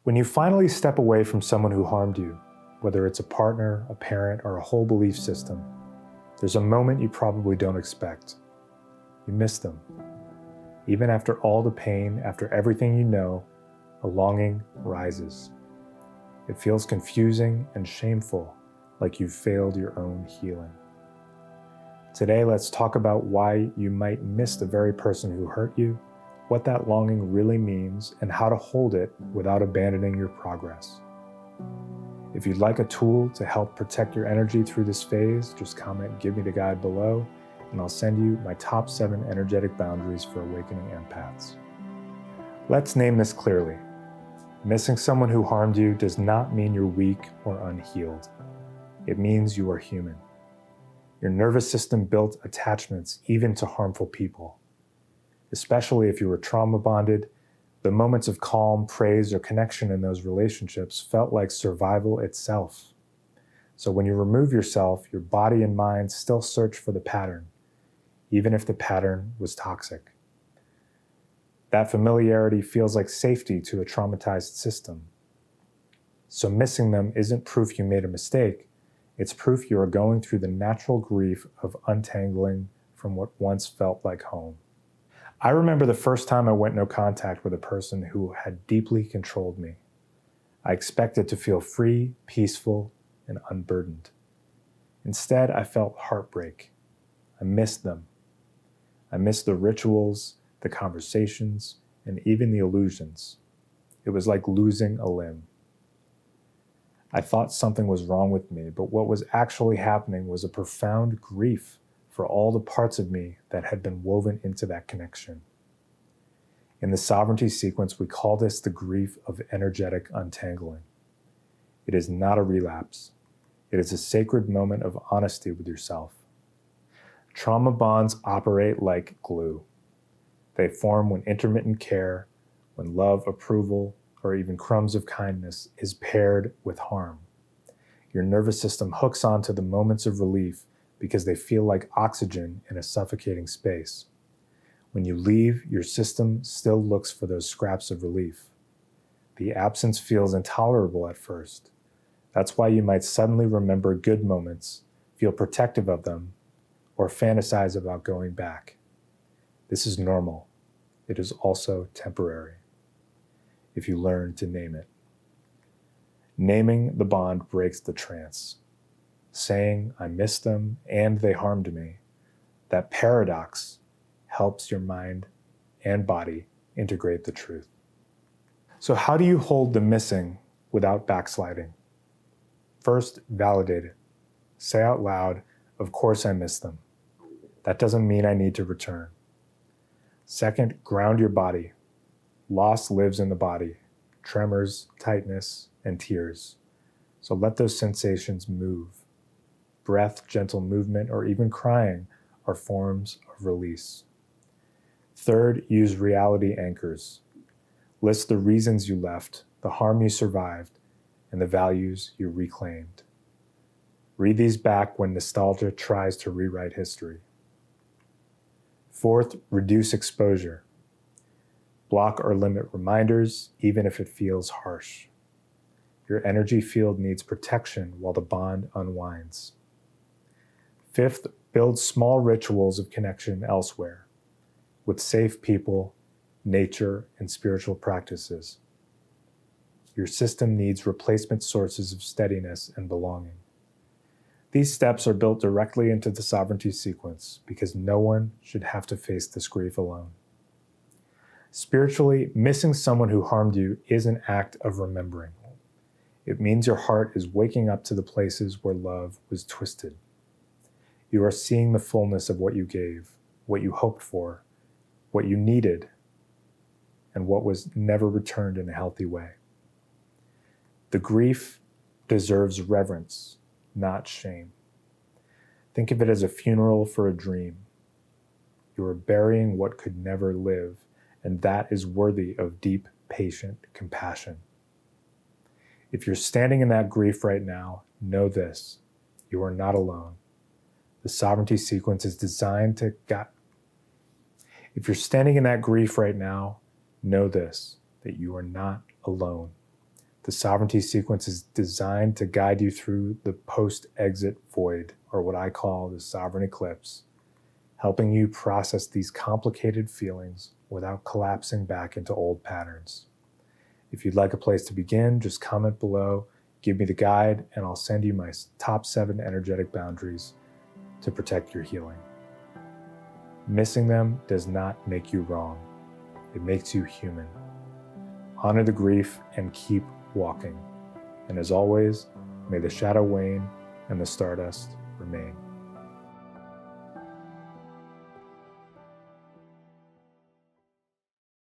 When you finally step away from someone who harmed you, whether it's a partner, a parent, or a whole belief system, there's a moment you probably don't expect. You miss them. Even after all the pain, after everything you know, a longing rises. It feels confusing and shameful, like you've failed your own healing. Today, let's talk about why you might miss the very person who hurt you, what that longing really means, and how to hold it without abandoning your progress. If you'd like a tool to help protect your energy through this phase, just comment "Give me the guide" below, and I'll send you my top 7 energetic boundaries for awakening empaths. Let's name this clearly. Missing someone who harmed you does not mean you're weak or unhealed. It means you are human. Your nervous system built attachments even to harmful people. Especially if you were trauma bonded, the moments of calm, praise, or connection in those relationships felt like survival itself. So when you remove yourself, your body and mind still search for the pattern, even if the pattern was toxic. That familiarity feels like safety to a traumatized system. So missing them isn't proof you made a mistake, it's proof you are going through the natural grief of untangling from what once felt like home. I remember the first time I went no contact with a person who had deeply controlled me. I expected to feel free, peaceful, and unburdened. Instead, I felt heartbreak. I missed them. I missed the rituals, the conversations, and even the illusions. It was like losing a limb. I thought something was wrong with me, but what was actually happening was a profound grief for all the parts of me that had been woven into that connection. In the sovereignty sequence, we call this the grief of energetic untangling. It is not a relapse. It is a sacred moment of honesty with yourself. Trauma bonds operate like glue. They form when intermittent care, when love, approval, or even crumbs of kindness is paired with harm. Your nervous system hooks onto the moments of relief because they feel like oxygen in a suffocating space. When you leave, your system still looks for those scraps of relief. The absence feels intolerable at first. That's why you might suddenly remember good moments, feel protective of them, or fantasize about going back. This is normal. It is also temporary, if you learn to name it. Naming the bond breaks the trance. Saying, "I miss them and they harmed me," that paradox helps your mind and body integrate the truth. So how do you hold the missing without backsliding? First, validate it. Say out loud, "Of course I miss them. That doesn't mean I need to return." Second, ground your body. Loss lives in the body. Tremors, tightness, and tears. So let those sensations move. Breath, gentle movement, or even crying are forms of release. Third, use reality anchors. List the reasons you left, the harm you survived, and the values you reclaimed. Read these back when nostalgia tries to rewrite history. Fourth, reduce exposure. Block or limit reminders, even if it feels harsh. Your energy field needs protection while the bond unwinds. Fifth, build small rituals of connection elsewhere, with safe people, nature, and spiritual practices. Your system needs replacement sources of steadiness and belonging. These steps are built directly into the sovereignty sequence because no one should have to face this grief alone. Spiritually, missing someone who harmed you is an act of remembering. It means your heart is waking up to the places where love was twisted. You are seeing the fullness of what you gave, what you hoped for, what you needed, and what was never returned in a healthy way. The grief deserves reverence, not shame. Think of it as a funeral for a dream. You are burying what could never live, and that is worthy of deep, patient compassion. If you're standing in that grief right now, know this: you are not alone. The sovereignty sequence is designed to guide. If you're standing in that grief right now, know this, that you are not alone. The sovereignty sequence is designed to guide you through the post-exit void, or what I call the sovereign eclipse, helping you process these complicated feelings without collapsing back into old patterns. If you'd like a place to begin, just comment below, give me the guide, and I'll send you my top 7 energetic boundaries to protect your healing. Missing them does not make you wrong. It makes you human. Honor the grief and keep walking. And as always, may the shadow wane and the stardust remain.